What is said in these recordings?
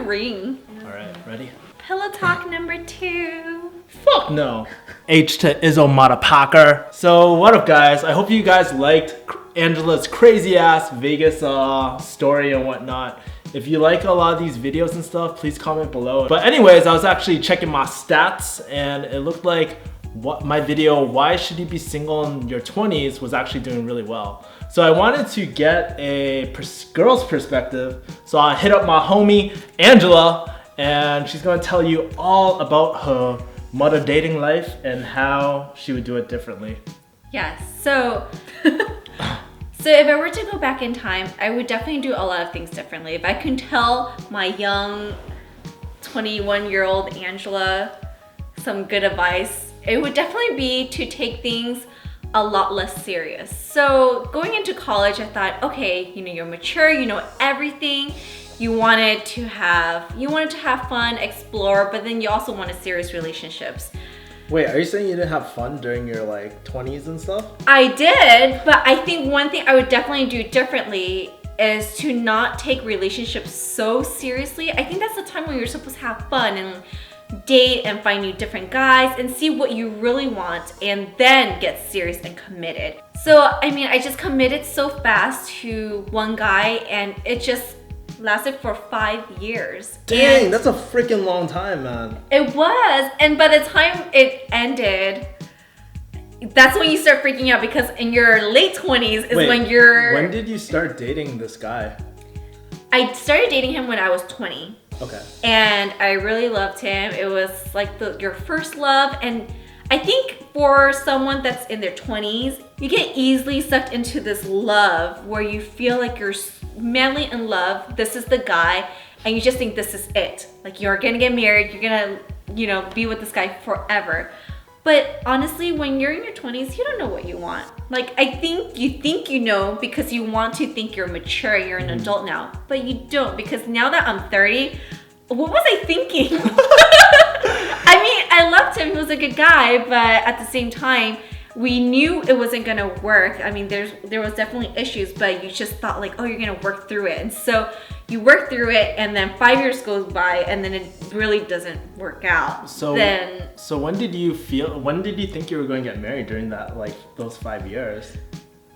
ring. Alright, ready? Pillow talk number 2. Fuck no. H to Izzo Motherfucker. So what up guys? I hope you guys liked Angela's crazy ass Vegas story and whatnot. If you like a lot of these videos and stuff, please comment below. But anyways, I was actually checking my stats and it looked like my video, Why Should You Be Single in Your 20s, was actually doing really well. So I wanted to get a girl's perspective. So I hit up my homie, Angela, and she's gonna tell you all about her mother dating life and how she would do it differently. Yes, so if I were to go back in time, I would definitely do a lot of things differently. If I can tell my young 21-year-old Angela some good advice, it would definitely be to take things a lot less serious. So going into college, I thought, okay, you're mature, you know everything. You wanted to have fun, explore, but then you also wanted serious relationships. Wait, are you saying you didn't have fun during your 20s and stuff? I did, but I think one thing I would definitely do differently is to not take relationships so seriously. I think that's the time when you're supposed to have fun and date and find new different guys and see what you really want and then get serious and committed. So, I just committed so fast to one guy and it just lasted for 5 years. Dang, and that's a freaking long time, man. It was, and by the time it ended, that's when you start freaking out because in your late 20s is when you're... When did you start dating this guy? I started dating him when I was 20. Okay. And I really loved him. It was like your first love. And I think for someone that's in their 20s, you get easily sucked into this love where you feel like you're madly in love. This is the guy. And you just think this is it. Like you're gonna get married. You're gonna, be with this guy forever. But honestly, when you're in your 20s, you don't know what you want. I think you know because you want to think you're mature, you're an adult now, but you don't because now that I'm 30, what was I thinking? I loved him, he was a good guy, but at the same time, we knew it wasn't gonna work. There was definitely issues, but you just thought oh, you're gonna work through it. And so you work through it and then 5 years goes by and then it really doesn't work out. So when did you think you were going to get married during that, those 5 years?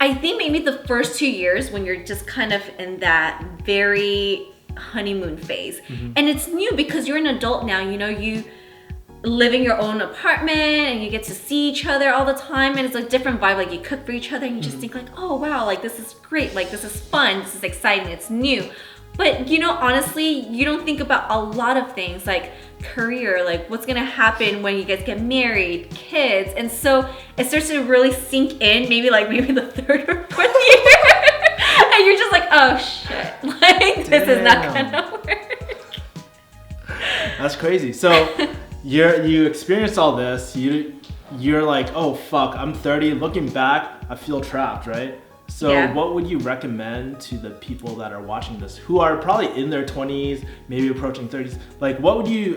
I think maybe the first 2 years when you're just kind of in that very honeymoon phase. Mm-hmm. And it's new because you're an adult now, you live in your own apartment and you get to see each other all the time and it's a different vibe. You cook for each other and you just think oh wow, this is great, this is fun, this is exciting, it's new. But honestly, you don't think about a lot of things like career, what's gonna happen when you guys get married, kids. And so it starts to really sink in maybe the 3rd or 4th year. And you're just oh shit, this is not gonna work. That's crazy. So you experienced all this, you're oh fuck, I'm 30, looking back, I feel trapped, right? So yeah. What would you recommend to the people that are watching this who are probably in their 20s, maybe approaching 30s?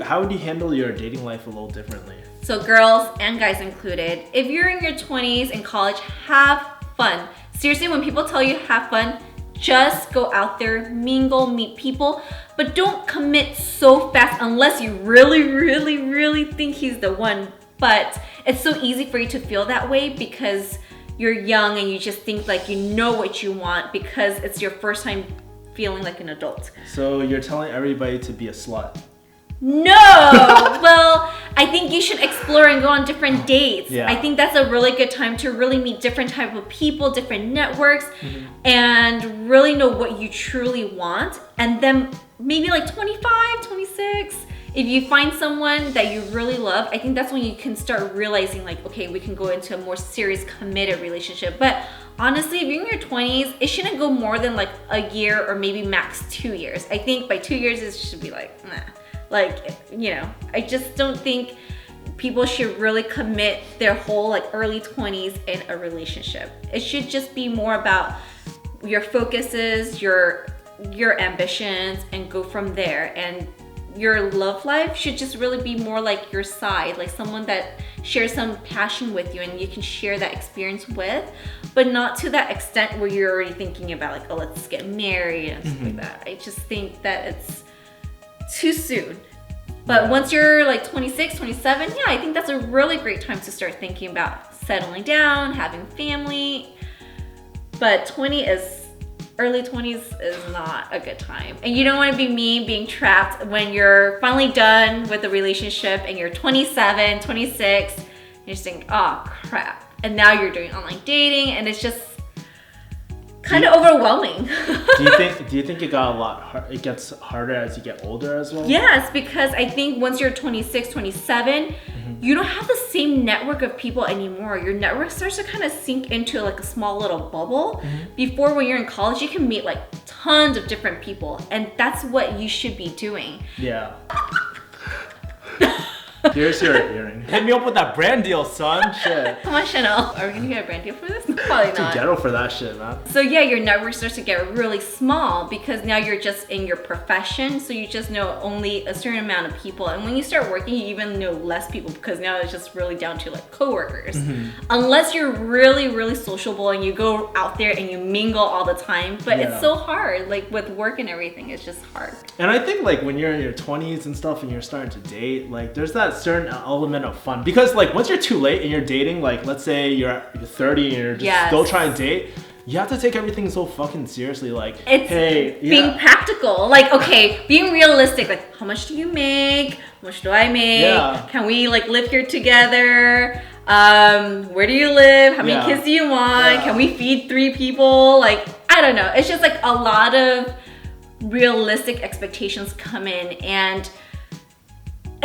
How would you handle your dating life a little differently? So girls and guys included, if you're in your 20s in college, have fun. Seriously, when people tell you have fun, just go out there, mingle, meet people, but don't commit so fast unless you really, really, really think he's the one. But it's so easy for you to feel that way because you're young and you just think you know what you want because it's your first time feeling like an adult. So you're telling everybody to be a slut? No! Well, I think you should explore and go on different dates. Yeah. I think that's a really good time to really meet different type of people, different networks, and really know what you truly want. And then maybe 25, 26, if you find someone that you really love, I think that's when you can start realizing okay, we can go into a more serious, committed relationship. But honestly, if you're in your 20s, it shouldn't go more than a year or maybe max 2 years. I think by 2 years, it should be nah. I just don't think people should really commit their whole early 20s in a relationship. It should just be more about your focuses, your ambitions, and go from there. And your love life should just really be more your side, someone that shares some passion with you and you can share that experience with, but not to that extent where you're already thinking about oh, let's get married and stuff like that. I just think that it's too soon. But once you're like 26, 27, yeah, I think that's a really great time to start thinking about settling down, having family. But early 20s is not a good time. And you don't want to be me being trapped when you're finally done with the relationship and you're 27, 26, and you're just thinking, oh crap. And now you're doing online dating and it's just kind of overwhelming. do you think it got a lot it gets harder as you get older as well? Yes, because I think once you're 26, 27, you don't have the same network of people anymore. Your network starts to kind of sink into like a small little bubble. Before, when you're in college, you can meet like tons of different people, and that's what you should be doing. Yeah. Here's your earring. Hit me up with that brand deal, son. Shit. Come on, Chanel. Are we gonna get a brand deal for this? Probably not. Too ghetto for that shit, man. So yeah, your network starts to get really small because now you're just in your profession, so you just know only a certain amount of people. And when you start working, you even know less people because now it's just really down to like coworkers. Unless you're really, really sociable and you go out there and you mingle all the time. But it's so hard, like with work and everything, it's just hard. And I think like when you're in your 20s and stuff and you're starting to date, like there's that certain element of fun. Because like once you're too late and you're dating, like let's say you're 30 and you're just still trying to date, you have to take everything so fucking seriously. Like, it's being practical. Like, okay, being realistic. Like, how much do you make? How much do I make? Can we like live here together? Where do you live? How many kids do you want? Can we feed 3 people? Like, I don't know. It's just like a lot of realistic expectations come in, and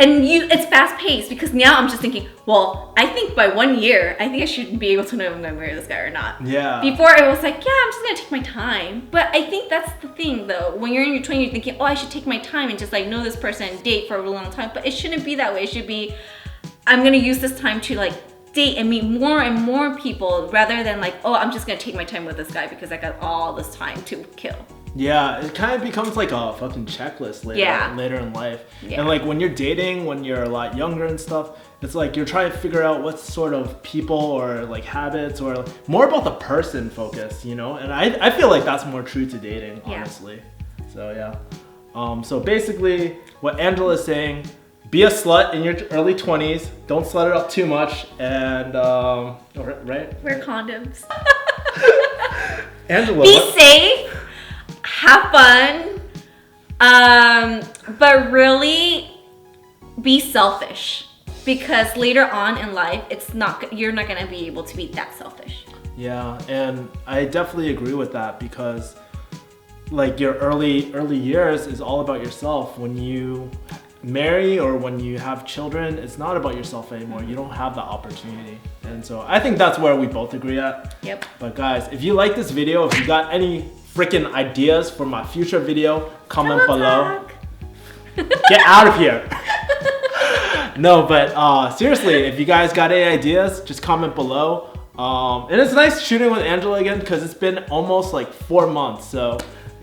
it's fast paced because now I'm just thinking, well, I think by 1 year, I think I should be able to know if I'm gonna marry this guy or not. Yeah. Before I was like, yeah, I'm just gonna take my time. But I think that's the thing though. When you're in your 20s, you're thinking, oh, I should take my time and just like know this person and date for a really long time. But it shouldn't be that way. It should be, I'm gonna use this time to like date and meet more and more people rather than like, oh, I'm just gonna take my time with this guy because I got all this time to kill. Yeah, it kind of becomes like a fucking checklist later in life. And like when you're dating, when you're a lot younger and stuff, it's like you're trying to figure out what sort of people or like habits or more about the person focus, you know? And I feel like that's more true to dating, honestly. So yeah. So basically what Angela is saying, be a slut in your early 20s. Don't slut it up too much. And, right? Wear condoms. Angela. Be safe. Have fun, but really be selfish because later on in life, you're not gonna be able to be that selfish. Yeah, and I definitely agree with that because like your early years is all about yourself. When you marry or when you have children, it's not about yourself anymore. You don't have that opportunity. And so I think that's where we both agree at. Yep. But guys, if you like this video, if you got any freaking ideas for my future video, comment below. Get out of here. No, but seriously, if you guys got any ideas, just comment below. And it's nice shooting with Angela again because it's been almost like 4 months. So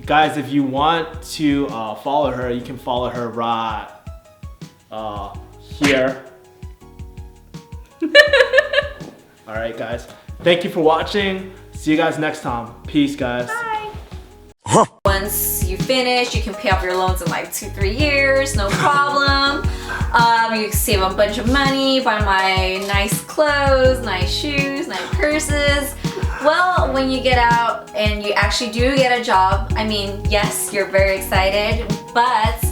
guys, if you want to follow her, you can follow her right here. All right, guys. Thank you for watching. See you guys next time. Peace, guys. Bye. Once you finish, you can pay off your loans in like 2-3 years, no problem. You can save a bunch of money, buy my nice clothes, nice shoes, nice purses. Well, when you get out and you actually do get a job, I mean, yes, you're very excited, but